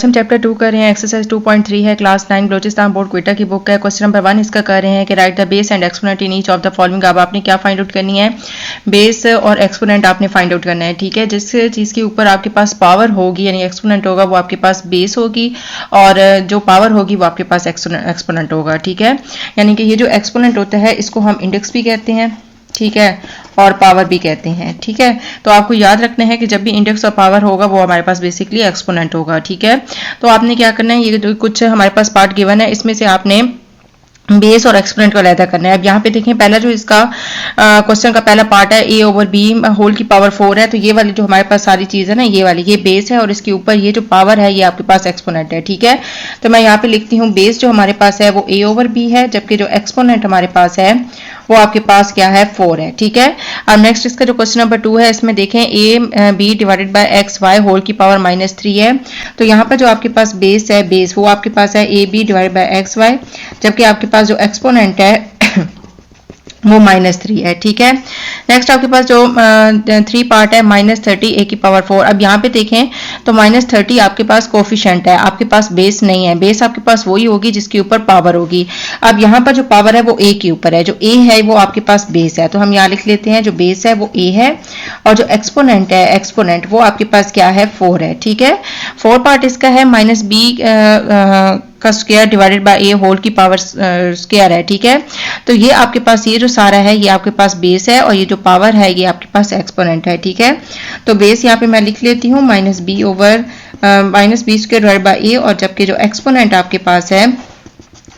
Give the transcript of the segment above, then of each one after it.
हम चैप्टर 2 कर रहे हैं, एक्सरसाइज 2.3 है, क्लास 9 बलोचिस्तान बोर्ड क्वेटा की बुक है। क्वेश्चन नंबर 1 इसका कर रहे हैं कि right the base and exponent in each of the following. अब आपने क्या फाइंड आउट करनी है, बेस और एक्सपोनेंट आपने फाइंड आउट करना है। ठीक है, जिस चीज़ के ऊपर आपके पास पावर होगी यानी एक्सपोनेंट होगा वो आपके पास बेस होगी और जो पावर होगी वो आपके पास एक्सपोनेंट होगा। ठीक है, यानी कि ये जो एक्सपोनेंट होता है इसको हम इंडेक्स भी कहते हैं, ठीक है, और पावर भी कहते हैं। ठीक है, तो आपको याद रखना है कि जब भी इंडेक्स और पावर होगा वो हमारे पास बेसिकली एक्सपोनेंट होगा। ठीक है, तो आपने क्या करना है, ये कुछ हमारे पास पार्ट गिवन है, इसमें से आपने बेस और एक्सपोनेंट को अलग करना है। अब यहाँ पे देखें, पहला जो इसका क्वेश्चन का पहला पार्ट है a ओवर b होल की पावर 4 है, तो ये वाली जो हमारे पास सारी चीज़ है ना, ये वाली ये बेस है और इसके ऊपर ये जो पावर है ये आपके पास एक्सपोनेंट है। ठीक है, तो मैं यहाँ पे लिखती हूँ बेस जो हमारे पास है वो a ओवर b है, जबकि जो एक्सपोनेंट हमारे पास है वो आपके पास क्या है, 4 है। ठीक है, अब नेक्स्ट इसका जो क्वेश्चन नंबर 2 है, इसमें देखें a b divided by X Y whole की पावर -3 है, तो यहाँ पर जो आपके पास बेस है, बेस वो आपके पास है a b divided by X Y, जबकि आपके पास जो एक्सपोनेंट है वो -3 है। ठीक है, नेक्स्ट आपके पास जो 3 पार्ट है -30 a की पावर 4। अब यहाँ पे देखें तो -30 आपके पास कोफिशिएंट है, आपके पास बेस नहीं है, बेस आपके पास वही होगी जिसके ऊपर पावर होगी। अब यहाँ पर जो पावर है वो a के ऊपर है, जो a है वो आपके पास बेस है, तो हम यहाँ लिख लेते हैं जो बेस है वो a है और जो एक्सपोनेंट है, एक्सपोनेंट वो आपके पास क्या है, 4 है। ठीक है, 4 पार्ट इसका है -b का square divided by a whole की पावर स्क्वायर है। ठीक है, तो ये आपके पास ये जो सारा है ये आपके पास बेस है और ये जो पावर है ये आपके पास एक्सपोनेंट है। ठीक है, तो बेस यहाँ पे मैं लिख लेती हूँ -b over -b square divided by a, और जबकि जो एक्सपोनेंट आपके पास है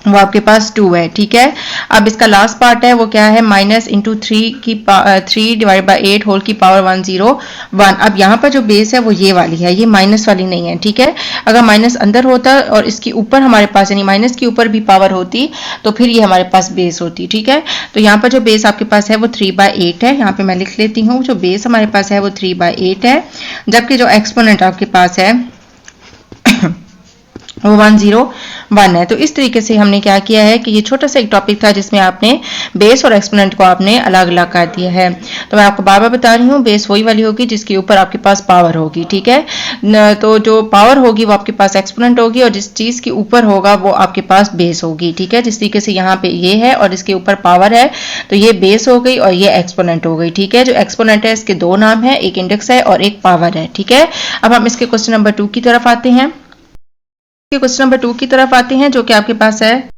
वो आपके पास 2 है। ठीक है, अब इसका लास्ट पार्ट है वो क्या है, -3 डिवाइड बाय 8 होल की पावर 101। अब यहाँ पर जो बेस है वो ये वाली है, ये माइनस वाली नहीं है। ठीक है, अगर माइनस अंदर होता और इसके ऊपर हमारे पास यानी माइनस के ऊपर भी पावर होती तो फिर ये हमारे पास बेस होती। ठीक है, तो यहाँ पर जो बेस आपके पास है वो 3/8 है, यहाँ पे मैं लिख लेती हूँ जो बेस हमारे पास है वो 3/8 है, जबकि जो एक्सपोनेंट आपके पास है वो 101 है। तो इस तरीके से हमने क्या किया है कि ये छोटा सा एक टॉपिक था जिसमें आपने बेस और एक्सपोनेंट को आपने अलग अलग कर दिया है। तो मैं आपको बार बार बता रही हूँ, बेस वही वाली होगी जिसके ऊपर आपके पास पावर होगी। ठीक है, तो जो पावर होगी वो आपके पास एक्सपोनेंट होगी और जिस चीज़ के ऊपर होगा वो आपके पास बेस होगी। ठीक है, जिस तरीके से यहाँ पे ये है और इसके ऊपर पावर है तो ये बेस हो गई और ये एक्सपोनेंट हो गई। ठीक है, जो एक्सपोनेंट है इसके 2 नाम है, एक इंडेक्स है और एक पावर है। ठीक है, अब हम इसके क्वेश्चन नंबर 2 की तरफ आते हैं। क्वेश्चन नंबर 2 की तरफ आते हैं जो कि आपके पास है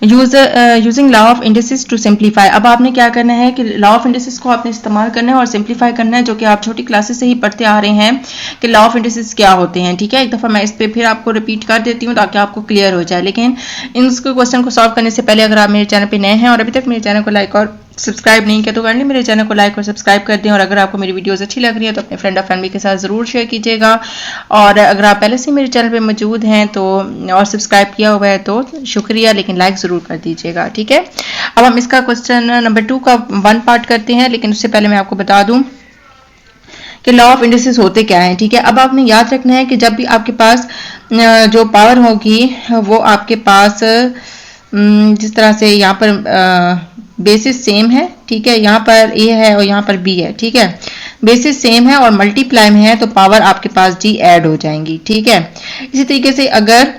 using law of indices to simplify. अब आपने क्या करना है कि लॉ ऑफ इंडिसेस को आपने इस्तेमाल करना है और सिंप्लीफाई करना है, जो कि आप छोटी क्लासेस से ही पढ़ते आ रहे हैं कि लॉ ऑफ इंडिसेस क्या होते हैं। ठीक है, एक दफ़ा मैं इस पर फिर आपको रिपीट कर देती हूँ ताकि आपको क्लियर हो जाए। लेकिन इन क्वेश्चन को सॉल्व करने से पहले अगर आप मेरे चैनल पर नए हैं और अभी तक मेरे चैनल को लाइक और सब्सक्राइब नहीं किया तो करने मेरे चैनल को लाइक और सब्सक्राइब कर दें, और अगर आपको मेरी वीडियोस अच्छी लग रही है तो अपने फ्रेंड और फैमिली के साथ ज़रूर शेयर कीजिएगा। और अगर आप पहले से मेरे चैनल पे मौजूद हैं तो और सब्सक्राइब किया हुआ है तो शुक्रिया, लेकिन लाइक ज़रूर कर दीजिएगा। ठीक है, अब हम इसका क्वेश्चन नंबर 2 का 1 पार्ट करते हैं, लेकिन उससे पहले मैं आपको बता दूँ कि लॉ ऑफ इंडिसेस होते क्या हैं। ठीक है, अब आपने याद रखना है कि जब भी आपके पास जो पावर होगी वो आपके पास जिस तरह से यहाँ पर बेसिस सेम है, ठीक है, यहाँ पर a है और यहाँ पर b है। ठीक है, बेसिस सेम है और मल्टीप्लाई में है तो पावर आपके पास g ऐड हो जाएंगी। ठीक है, इसी तरीके से अगर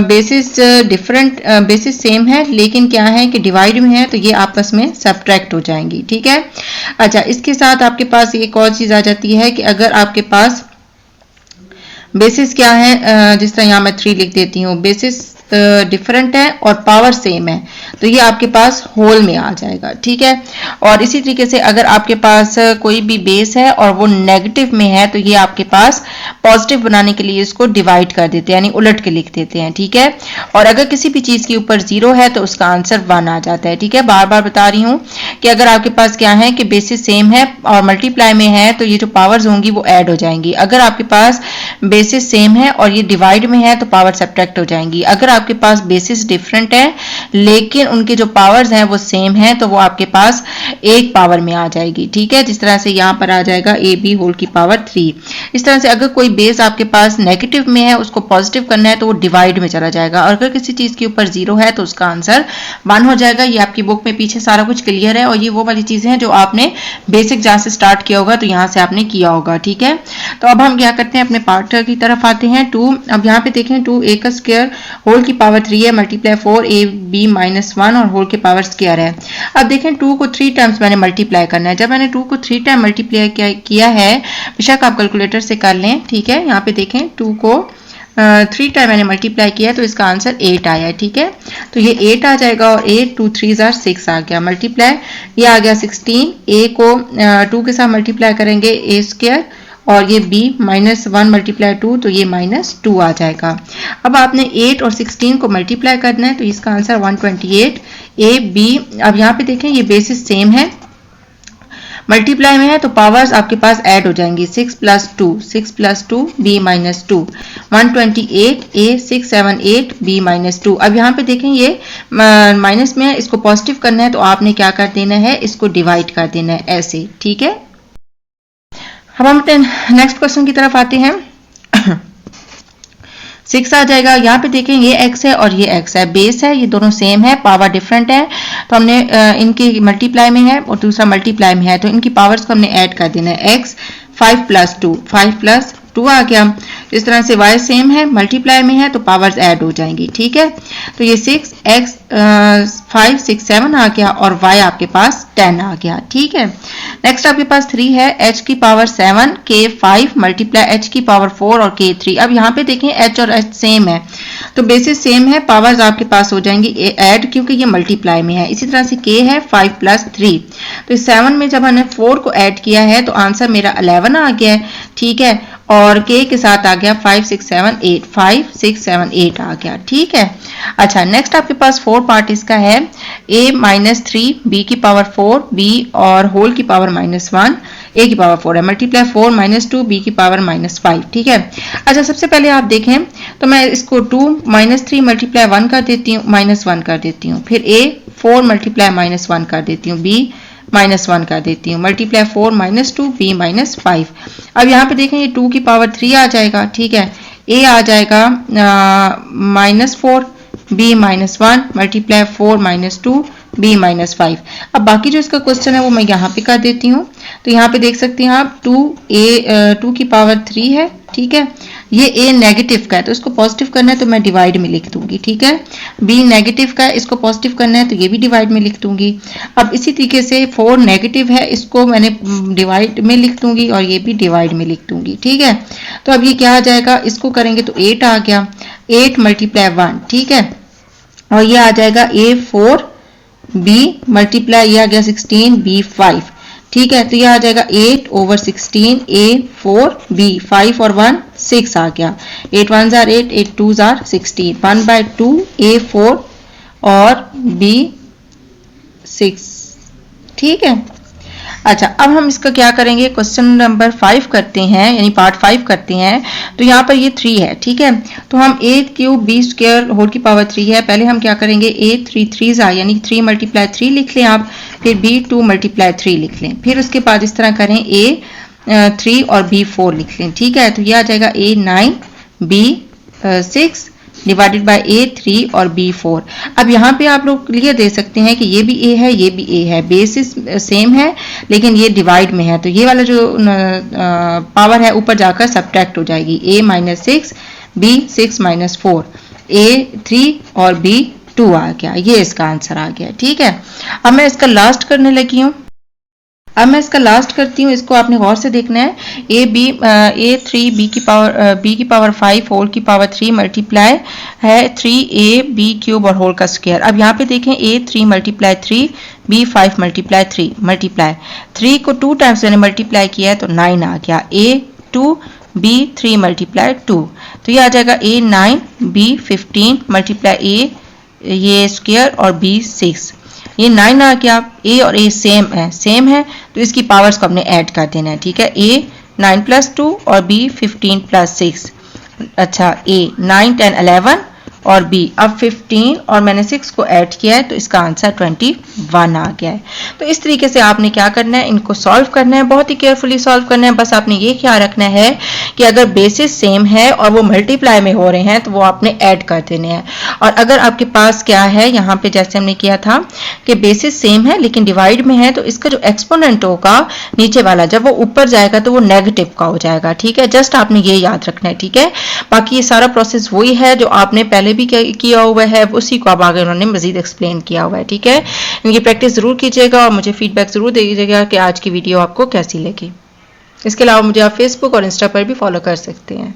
बेसिस डिफरेंट बेसिस सेम है लेकिन क्या है कि डिवाइड में है तो ये आपस में सब्ट्रैक्ट हो जाएंगी। ठीक है, अच्छा, इसके साथ आपके पास एक और चीज़ आ जाती है कि अगर आपके पास बेसिस क्या है, जिस तरह यहाँ मैं 3 लिख देती हूँ, बेसिस डिफरेंट है और पावर सेम है तो ये आपके पास होल में आ जाएगा। ठीक है, और इसी तरीके से अगर आपके पास कोई भी बेस है और वो नेगेटिव में है तो ये आपके पास पॉजिटिव बनाने के लिए इसको डिवाइड कर देते हैं, यानी उलट के लिख देते हैं। ठीक है, और अगर किसी भी चीज़ के ऊपर 0 है तो उसका आंसर 1 आ जाता है। ठीक है, बार बार बता रही हूँ कि अगर आपके पास क्या है कि बेसिस सेम है और मल्टीप्लाई में है तो ये जो पावर्स होंगी वो ऐड हो जाएंगी। अगर आपके पास बेसिस सेम है और ये डिवाइड में है तो पावर सब्ट्रैक्ट हो जाएंगी। अगर आपके पास बेसिस डिफरेंट है लेकिन उनके जो पावर्स हैं वो सेम है तो वो आपके पास एक पावर में आ जाएगी। ठीक है, जिस तरह से यहाँ पर आ जाएगा ab होल की पावर 3। इस तरह से अगर कोई बेस आपके पास नेगेटिव में है उसको पॉजिटिव करना है तो वो डिवाइड में चला जाएगा, और अगर किसी चीज़ के ऊपर 0 है तो उसका आंसर 1 हो जाएगा। ये आपकी बुक में पीछे सारा कुछ क्लियर है और ये वो वाली चीज़ें हैं जो आपने बेसिक जहाँ से स्टार्ट किया होगा तो यहाँ से आपने किया होगा। ठीक है, तो अब हम क्या करते हैं, अपने पार्ट पार्ट की तरफ आते हैं। 2, अब यहाँ पे देखें 2a का स्क्वायर होल की पावर 3 है मल्टीप्लाई 4ab माइनस 1 और होल की पावर स्क्वायर है। अब देखें 2 को 3 टाइम्स मैंने मल्टीप्लाई करना है। जब मैंने 2 को 3 टाइम मल्टीप्लाई किया है, बेशक आप कैलकुलेटर से कर लें, ठीक है। यहाँ पे देखें 2 को 3 टाइम मैंने मल्टीप्लाई किया है तो इसका आंसर 8 आया है, ठीक है। तो ये 8 आ जाएगा और 8 2 3 6 आ गया मल्टीप्लाई, ये आ गया 16। a को 2 के साथ मल्टीप्लाई करेंगे a स्क्वायर और ये b माइनस 1 मल्टीप्लाई 2 तो ये माइनस 2 आ जाएगा। अब आपने 8 और 16 को मल्टीप्लाई करना है तो इसका आंसर 128 a b। अब यहाँ पे देखें ये बेसिस सेम है, मल्टीप्लाई में है तो पावर्स आपके पास ऐड हो जाएंगी। 6 + 2 b minus 2 128 a 6 7 8 b minus 2। अब यहाँ पे देखें ये माइनस में है, इसको पॉजिटिव करना है तो आपने क्या कर देना है, इसको डिवाइड कर देना है ऐसे, ठीक है। अब हम नेक्स्ट क्वेश्चन की तरफ आते हैं। 6 आ जाएगा। यहाँ पे देखें ये x है और ये x है, बेस है, ये दोनों सेम है, पावर डिफरेंट है तो हमने इनके मल्टीप्लाई में है और दूसरा मल्टीप्लाई में है तो इनकी पावर्स को हमने ऐड कर देना है। x 5 + 2 आ गया। इस तरह से y सेम है, मल्टीप्लाई में है तो पावर्स ऐड हो जाएंगी, ठीक है। तो ये 6x 5 6 7 आ गया और y आपके पास 10 आ गया, ठीक है। नेक्स्ट आपके पास 3 है, h की पावर 7 k 5 मल्टीप्लाई h की पावर 4 और k 3। अब यहाँ पे देखें h और h सेम है तो बेसिस सेम है, पावर्स आपके पास हो जाएंगी ऐड क्योंकि ये मल्टीप्लाई में है। इसी तरह से k है 5 + 3 तो इस 7 में जब हमने 4 को ऐड किया है तो आंसर मेरा 11 आ गया है, ठीक है। और k के साथ आ गया 5 6 7 8 5 6 7 8 आ गया, ठीक है। अच्छा नेक्स्ट आपके पास 4 पार्ट इसका है, a माइनस 3 b की पावर 4 b और होल की पावर माइनस 1 a की पावर 4 है मल्टीप्लाई 4 - 2 b की पावर -5, ठीक है। अच्छा सबसे पहले आप देखें तो मैं इसको 2 - 3 मल्टीप्लाई 1 कर देती हूँ, -1 कर देती हूँ, फिर a 4 मल्टीप्लाई -1 कर देती हूँ, b -1 कर देती हूँ, मल्टीप्लाई 4 - 2 b -5। अब यहाँ पे देखें ये 2 की पावर 3 आ जाएगा, ठीक है। a आ जाएगा -4 b -1 मल्टीप्लाई 4 - 2 b -5। अब बाकी जो इसका क्वेश्चन है वो मैं यहाँ पे कर देती हूँ। तो यहाँ पे देख सकते हैं आप 2 की पावर 3 है, ठीक है। ये a नेगेटिव का है तो इसको पॉजिटिव करना है तो मैं डिवाइड में लिख दूंगी, ठीक है। b नेगेटिव का है, इसको पॉजिटिव करना है तो ये भी डिवाइड में लिख दूंगी। अब इसी तरीके से 4 नेगेटिव है, इसको मैंने डिवाइड में लिख दूंगी और ये भी डिवाइड में लिख दूंगी, ठीक है। तो अब ये क्या आ जाएगा, इसको करेंगे तो 8 आ गया, 8 मल्टीप्लाई 1, ठीक है। और ये आ जाएगा a 4 b मल्टीप्लाई ये आ गया 16 b 5, ठीक है। तो ये आ जाएगा 8/16 a 4 b 5 और 1 6 आ गया, 8 1s are 8 8 2s are 16 1/2 a 4 और b 6, ठीक है। अच्छा अब हम इसका क्या करेंगे, क्वेश्चन नंबर 5 करते हैं यानी पार्ट 5 करते हैं। तो यहाँ पर ये 3 है, ठीक है। तो हम a³ b स्क्वायर होल की पावर 3 है, पहले हम क्या करेंगे a 3 3s यानी 3 × 3 लिख लें आप, फिर b 2 × 3 लिख लें, फिर उसके बाद इस तरह करें a 3 और b 4 लिख लें, ठीक है। तो ये आ जाएगा a 9 b 6 divided by a 3 और b 4। अब यहाँ पे आप लोग क्लियर दे सकते हैं कि ये भी a है ये भी a है, बेसिस सेम है लेकिन ये डिवाइड में है तो ये वाला जो पावर है ऊपर जाकर सब्ट्रैक्ट हो जाएगी, a -6 b 6 - 4 a 3 और b 2 आ गया, ये इसका आंसर आ गया, ठीक है। अब मैं इसका लास्ट करने लगी हूँ। अब मैं इसका लास्ट करती हूँ, इसको आपने गौर से देखना है। a 3 b की पावर 5 होल की पावर 3 मल्टीप्लाई है 3ab³ और होल का स्क्वायर। अब यहाँ पे देखें a 3 × 3 b 5 × 3 मल्टीप्लाई 3 को 2 टाइम्स मैंने मल्टीप्लाई किया है तो 9 आ गया, a 2 b 3 × 2 तो ये आ जाएगा a 9 b 15 मल्टीप्लाई a ये स्क्वायर और b 6, ये 9 आ गया। a और a सेम है तो इसकी पावर्स को हमने ऐड कर देना है, ठीक है। a 9 + 2 और b 15 + 6। अच्छा a 9 10 11 और बी। अब 15 और मैंने 6 को ऐड किया है तो इसका आंसर 21 आ गया है। तो इस तरीके से आपने क्या करना है, इनको सॉल्व करना है, बहुत ही केयरफुली सॉल्व करना है। बस आपने ये ख्याल रखना है कि अगर बेसिस सेम है और वो मल्टीप्लाई में हो रहे हैं तो वो आपने ऐड कर देने हैं। और अगर आपके पास क्या है, यहाँ पे जैसे हमने किया था कि बेसिस सेम है लेकिन डिवाइड में है, तो इसका जो एक्सपोनेंट होगा नीचे वाला, जब वो ऊपर जाएगा तो वो नेगेटिव का हो जाएगा। ठीक है, जस्ट आपने ये याद रखना है। ठीक है, बाकी ये सारा प्रोसेस वही है जो आपने पहले भी किया हुआ है, उसी को अब आगे उन्होंने मजीद एक्सप्लेन किया हुआ है। ठीक है, इनकी प्रैक्टिस जरूर कीजिएगा और मुझे फीडबैक जरूर दीजिएगा कि आज की वीडियो आपको कैसी लगी। इसके अलावा मुझे आप फेसबुक और इंस्टा पर भी फॉलो कर सकते हैं।